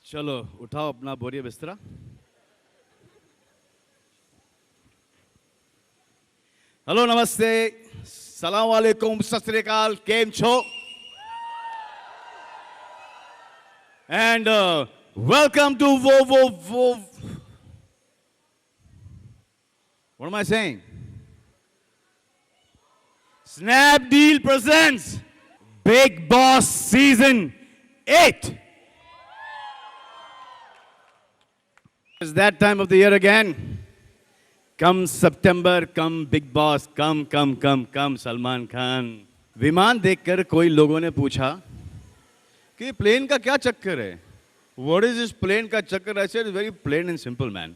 चलो उठाओ अपना बोरिया बिस्तरा. हेलो नमस्ते सलाम वालेकुम सत श्री अकाल केम छो एंड वेलकम टू वो what am I saying? Snapdeal presents Big Boss Season 8. It's that time of the year again. Come September, come Big Boss, come Salman Khan. विमान देखकर कोई लोगों ने पूछा कि प्लेन का क्या चक्कर है? What is this plane का चक्कर? I said it's very plain and simple, man.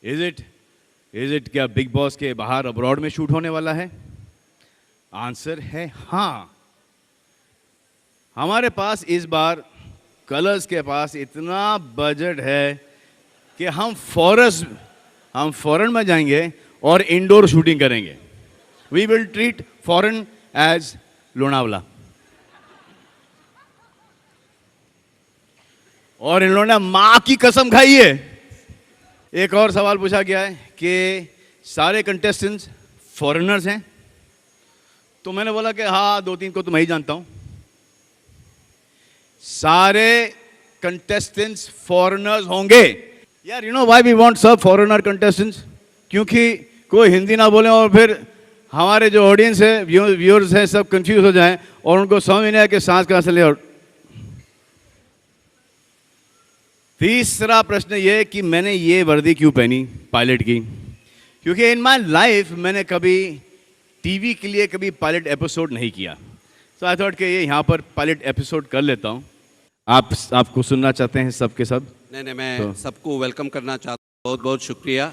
Is it क्या बिग बॉस के बाहर अब्रॉड में शूट होने वाला है? आंसर है हाँ. हमारे पास इस बार कलर्स के पास इतना बजट है कि हम फॉरेन में जाएंगे और इंडोर शूटिंग करेंगे. We will treat foreign as Lonavala. और इन लोगों ने माँ की कसम खाई है. एक और सवाल पूछा गया है कि सारे कंटेस्टेंट्स फॉरेनर्स हैं. तो मैंने बोला कि हाँ 2-3 को तो मैं ही जानता हूं. सारे कंटेस्टेंट्स फॉरेनर्स होंगे. यार you know why we want सब फॉरेनर कंटेस्टेंट्स? क्योंकि कोई हिंदी ना बोले और फिर हमारे जो ऑडियंस है व्यूअर्स हैं सब कंफ्यूज हो जाएं और उनको समझ नहीं आए कि सांस कहाँ से ले. और तीसरा प्रश्न ये कि मैंने ये वर्दी क्यों पहनी पायलट की? क्योंकि इन माय लाइफ मैंने कभी टीवी के लिए कभी पायलट एपिसोड नहीं किया. सो आई थॉट कि ये यहाँ पर पायलट एपिसोड कर लेता हूँ. आपको सुनना चाहते हैं सबके सब? नहीं मैं सबको वेलकम करना चाहता हूँ. बहुत बहुत शुक्रिया.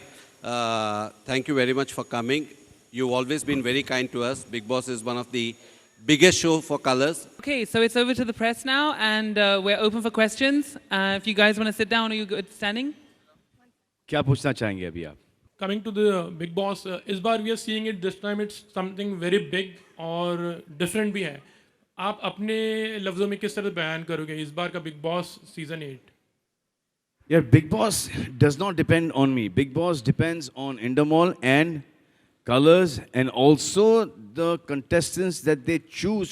Thank you very much for coming. You always been very kind to us. Bigg Boss is one of the biggest show for colors. Okay, so it's over to the press now, and we're open for questions. If you guys want to sit down, are you good standing? क्या पूछना चाहेंगे अभी आप? Coming to the Big Boss, इस बार we are seeing it this time. It's something very big और different भी है. आप अपने लफ्जों में किस तरह बयान करोगे इस बार का Big Boss season 8? Yeah, Big Boss does not depend on me. Big Boss depends on Endemol and colors and also the contestants that they choose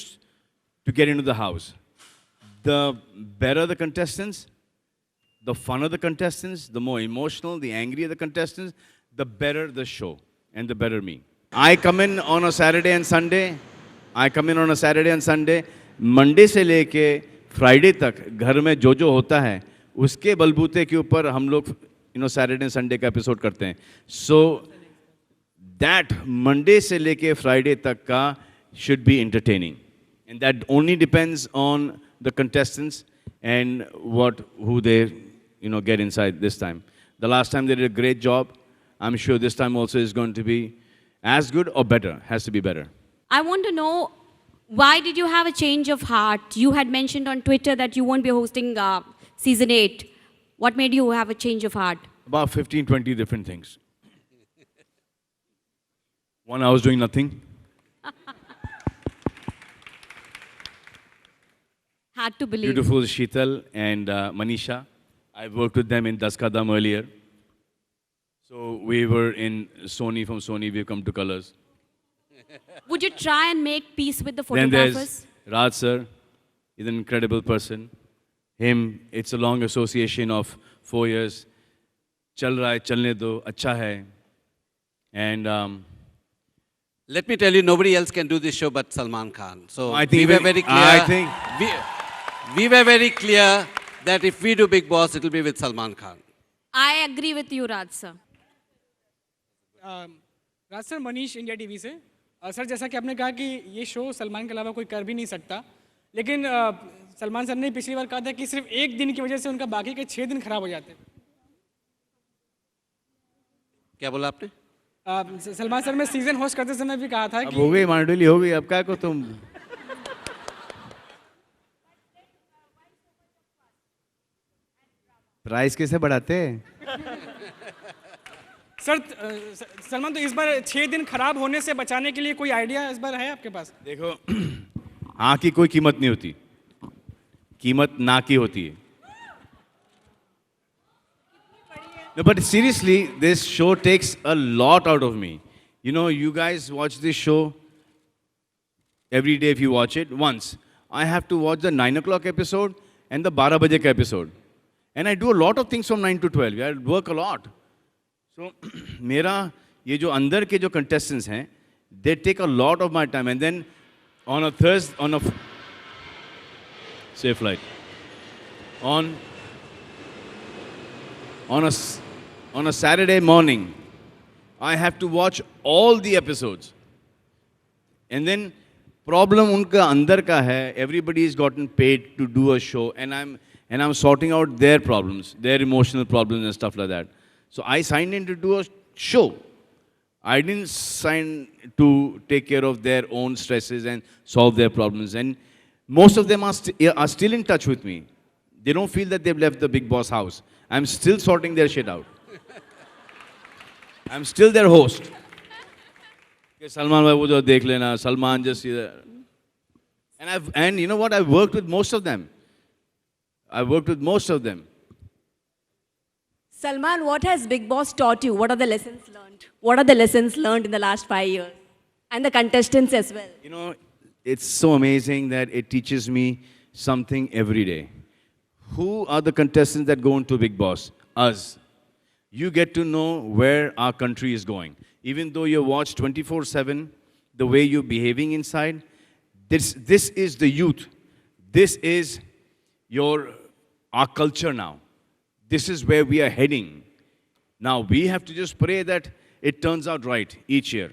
to get into the house. The better the contestants, the funner the contestants, the more emotional, the angrier the contestants, the better the show and the better me. I come in on a Saturday and Sunday. Monday से लेके Friday तक घर में जो होता है उसके बलबूते के ऊपर हम लोग Saturday and Sunday का एपिसोड करते हैं. So that Monday से लेके Friday तक का should be entertaining, and that only depends on the contestants and who they get inside this time. The last time they did a great job. I'm sure this time also is going to be as good or better. Has to be better. I want to know, why did you have a change of heart? You had mentioned on Twitter that you won't be hosting season 8. What made you have a change of heart? About 15-20 different things. One, I was doing nothing. Hard to believe. Beautiful Sheetal and Manisha. I worked with them in Das Ka Dam earlier. So we were in Sony. From Sony, we've come to Colors. Would you try and make peace with the Then photographers? there's Raj sir. He's an incredible person. Him, it's a long association of 4 years. Chal raha hai, chalne do, acha hai. And Let me tell you, nobody else can do this show but Salman Khan. So I think we were very clear. I think we were very clear that if we do Big Boss, it will be with Salman Khan. I agree with you, Raj sir. Raj sir, Manish India TV से. Sir, जैसा कि आपने कहा कि ये show Salman के अलावा कोई कर भी नहीं सकता, लेकिन सलमान सर ने पिछली बार कहा था कि सिर्फ एक दिन की वजह से उनका बाकी के 6 दिन खराब हो जाते. क्या बोला आपने? सलमान सर, मैं सीजन होस्ट करते समय भी कहा था अब कि हो गई मांडुली, हो गई, अब क्या को तुम। प्राइस कैसे बढ़ाते हैं? सर सलमान, तो इस बार 6 दिन खराब होने से बचाने के लिए कोई आइडिया इस बार है आपके पास? देखो, हाँ की कोई कीमत नहीं होती, कीमत ना की होती है। No, but seriously, this show takes a lot out of me. You know, you guys watch this show every day if you watch it once. I have to watch the 9 o'clock episode and the 12 baje ka episode. And I do a lot of things from 9 to 12. I work a lot. So, मेरा ये जो अंदर के जो contestants हैं, they take a lot of my time. And then on a Thursday, on a safe flight, on a Saturday morning, I have to watch all the episodes. And then problem unka andar ka hai, everybody has gotten paid to do a show, and I'm sorting out their problems, their emotional problems and stuff like that. So I signed in to do a show. I didn't sign to take care of their own stresses and solve their problems. And most of them are still in touch with me. They don't feel that they've left the Big Boss house. I'm still sorting their shit out. I'm still their host. Okay, Salman bhai, wo jo dekh lena, Salman just see that. And you know what? I've worked with most of them. Salman, what has Big Boss taught you? What are the lessons learned? What are the lessons learned in the last 5 years? And the contestants as well. You know, it's so amazing that it teaches me something every day. Who are the contestants that go into Big Boss? Us. You get to know where our country is going. Even though you watch 24/7, the way you're behaving inside, this is the youth. This is our culture now. This is where we are heading. Now we have to just pray that it turns out right each year.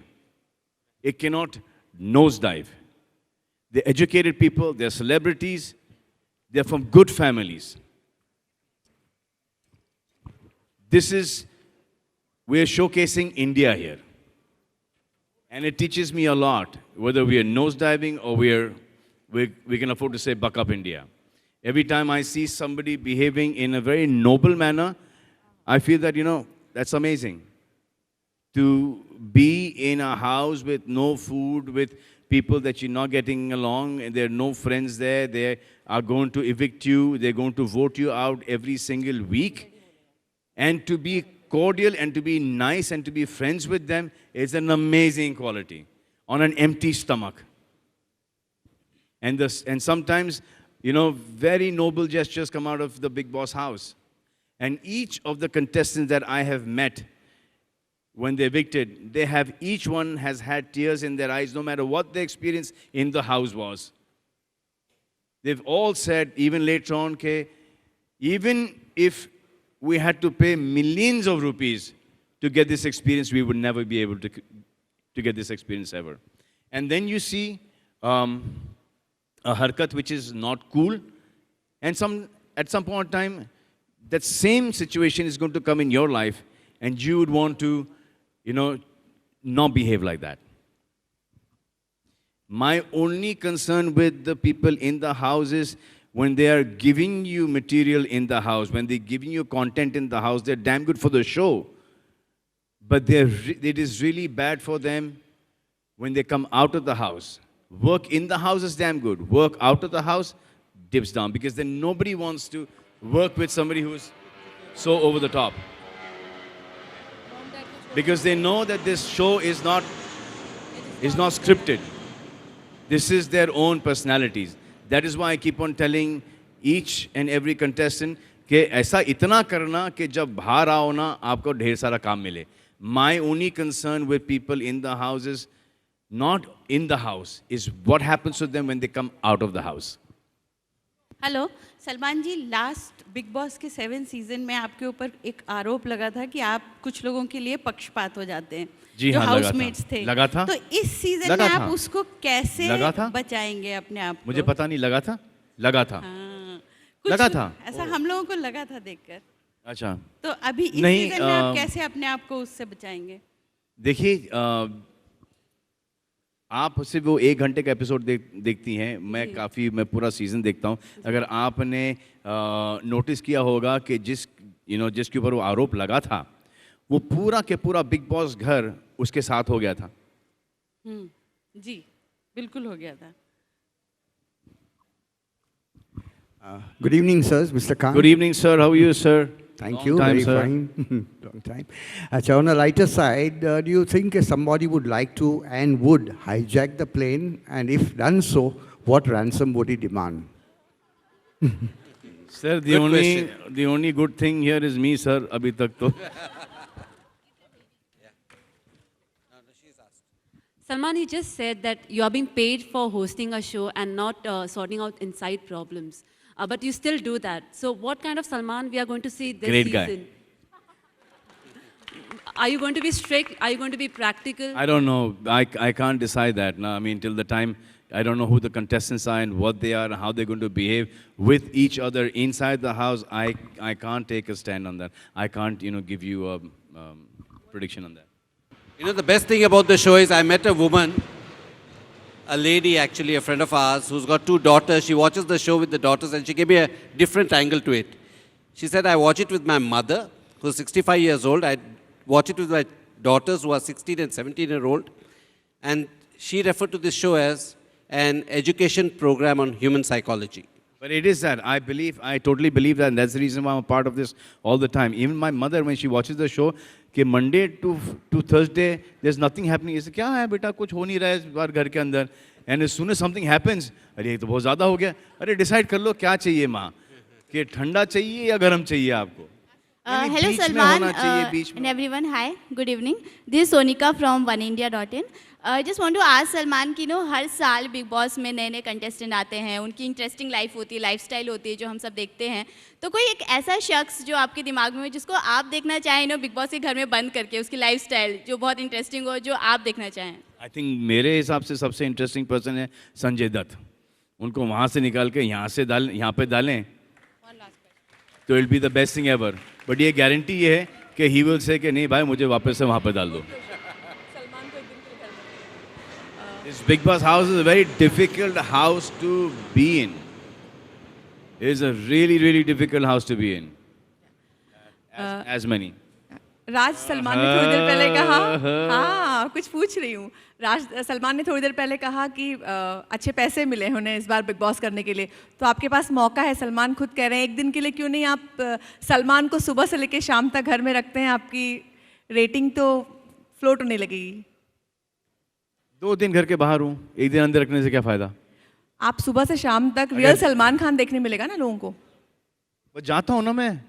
It cannot nosedive. They're educated people, they're celebrities, they're from good families. We're showcasing India here. And it teaches me a lot, whether we are nosediving or we can afford to say, buck up India. Every time I see somebody behaving in a very noble manner, I feel that, that's amazing. To be in a house with no food, with people that you're not getting along, and there are no friends there, they are going to evict you, they're going to vote you out every single week. And to be cordial and to be nice and to be friends with them is an amazing quality on an empty stomach. And sometimes, very noble gestures come out of the Big Boss house. And each of the contestants that I have met, when they're evicted, each one has had tears in their eyes, no matter what the experience in the house was. They've all said, even later on, even if we had to pay millions of rupees to get this experience, we would never be able to get this experience ever. And then you see a harkat which is not cool, and at some point in time, that same situation is going to come in your life, and you would want to, not behave like that. My only concern with the people in the house is when they are giving you material in the house, when they're giving you content in the house, they're damn good for the show. But it is really bad for them when they come out of the house. Work in the house is damn good. Work out of the house dips down, because then nobody wants to work with somebody who's so over the top. Because they know that this show is not scripted. This is their own personalities. That is why I keep on telling each and every contestant कि ऐसा इतना करना कि जब बाहर आओ ना आपको ढेर सारा काम मिले. My only concern with people in the house is not in the house, is what happens to them when they come out of the house. Hello Salman ji, last Bigg Boss के 7 सीजन में आपके ऊपर एक आरोप लगा था कि आप कुछ लोगों के लिए पक्षपात हो जाते हैं, जी जो हाँ, हाउसमेट्स थे. लगा था. तो इस सीजन में आप उसको कैसे बचाएंगे अपने आप को? मुझे पता नहीं, लगा था. हाँ, लगा था. ऐसा हम लोगों को लगा था देखकर. अच्छा. तो अभी इस सीजन में आप कैसे अपने आप को उससे बचाएंगे? देखिए आप सिर्फ वो 1 घंटे का एपिसोड देखती हैं, मैं पूरा सीज़न देखता हूँ। अगर आपने नोटिस किया होगा कि जिसके ऊपर वो आरोप लगा था, वो पूरा के पूरा बिग बॉस घर उसके साथ हो गया था। जी बिल्कुल हो गया था। Good evening, sirs. Mr. Khan. Good evening, sir. How are you, sir? Thank Long you. time, Very sir. fine. Long time. Achha, on the lighter side, do you think somebody would like to and would hijack the plane? And if done so, what ransom would he demand? Sir, Good the only good thing here is me, sir. अभी तक तो Salman, he just said that you are being paid for hosting a show and not sorting out inside problems. But you still do that. So what kind of Salman we are going to see this Great guy. season? Are you going to be strict? Are you going to be practical? I don't know. I can't decide that. No, I mean, till the time I don't know who the contestants are and what they are and how they're going to behave with each other inside the house. I can't take a stand on that. I can't, give you a prediction on that. You know, the best thing about the show is I met a woman, a lady actually, a friend of ours, who's got 2 daughters. She watches the show with the daughters and she gave me a different angle to it. She said, I watch it with my mother, who's 65 years old. I watch it with my daughters, who are 16 and 17-year-old. And she referred to this show as an education program on human psychology. But it is that. I totally believe that, and that's the reason why I'm a part of this all the time. Even my mother, when she watches the show, कि Monday to Thursday, there's nothing happening. इसे क्या है बेटा, कुछ हो नहीं रहा है इस बार घर के अंदर. And as soon as something happens, अरे ये तो बहुत ज़्यादा हो गया. अरे decide कर लो क्या चाहिए माँ, कि ठंडा चाहिए या गरम चाहिए आपको. Hello बीच में Salman होना चाहिए, बीच में. and everyone. Hi, good evening. This is Sonika from oneindia.in. I just want to ask Salman कि हर साल बिग बॉस में नए नए कंटेस्टेंट आते हैं, उनकी इंटरेस्टिंग लाइफ होती है, लाइफस्टाइल होती है जो हम सब देखते हैं. तो कोई एक ऐसा शख्स जो आपके दिमाग में हो जिसको आप देखना चाहें बिग बॉस के घर में बंद करके, उसकी लाइफस्टाइल जो बहुत इंटरेस्टिंग हो, जो आप देखना चाहें? आई थिंक मेरे हिसाब से सबसे इंटरेस्टिंग पर्सन है संजय दत्त. उनको वहाँ से निकाल के यहाँ पे डालें तो it be the best thing ever. But ये गारंटी ये है कि ही विल से कि नहीं भाई मुझे वापस से वहाँ पे डाल दो. This Big Boss house is a very difficult house to be in. It is a really, really difficult house to be in. As many. राज सलमान ने थोड़ी देर पहले कहा, हाँ कुछ पूछ रही हूँ. राज सलमान ने थोड़ी देर पहले कहा कि अच्छे पैसे मिले उन्हें इस बार बिग बॉस करने के लिए. तो आपके पास मौका है. सलमान खुद कह रहे हैं एक दिन के लिए क्यों नहीं आप सलमान को सुबह से लेकर शाम तक घर में रखते हैं, आपकी रेटिंग तो फ्लोट होने लगेगी. 2 दिन घर के बाहर हूँ, 1 दिन अंदर रखने से क्या फ़ायदा. आप सुबह से शाम तक रियल सलमान खान देखने मिलेगा ना लोगों को. वो जाता हूँ ना, मैं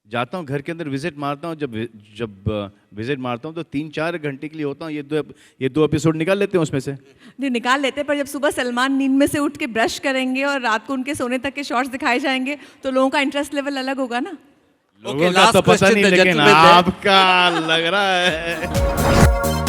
जाता हूँ घर के अंदर, विजिट मारता हूँ. जब विजिट मारता हूँ तो 3-4 घंटे के लिए होता हूँ. ये दो एपिसोड निकाल लेते हैं उसमें से. नहीं निकाल लेते, पर जब सुबह सलमान नींद में से उठ के ब्रश करेंगे और रात को उनके सोने तक के शॉट्स दिखाए जाएंगे तो लोगों का इंटरेस्ट लेवल अलग होगा ना. लोगों का तो पता नहीं, लेकिन आपका लग रहा है.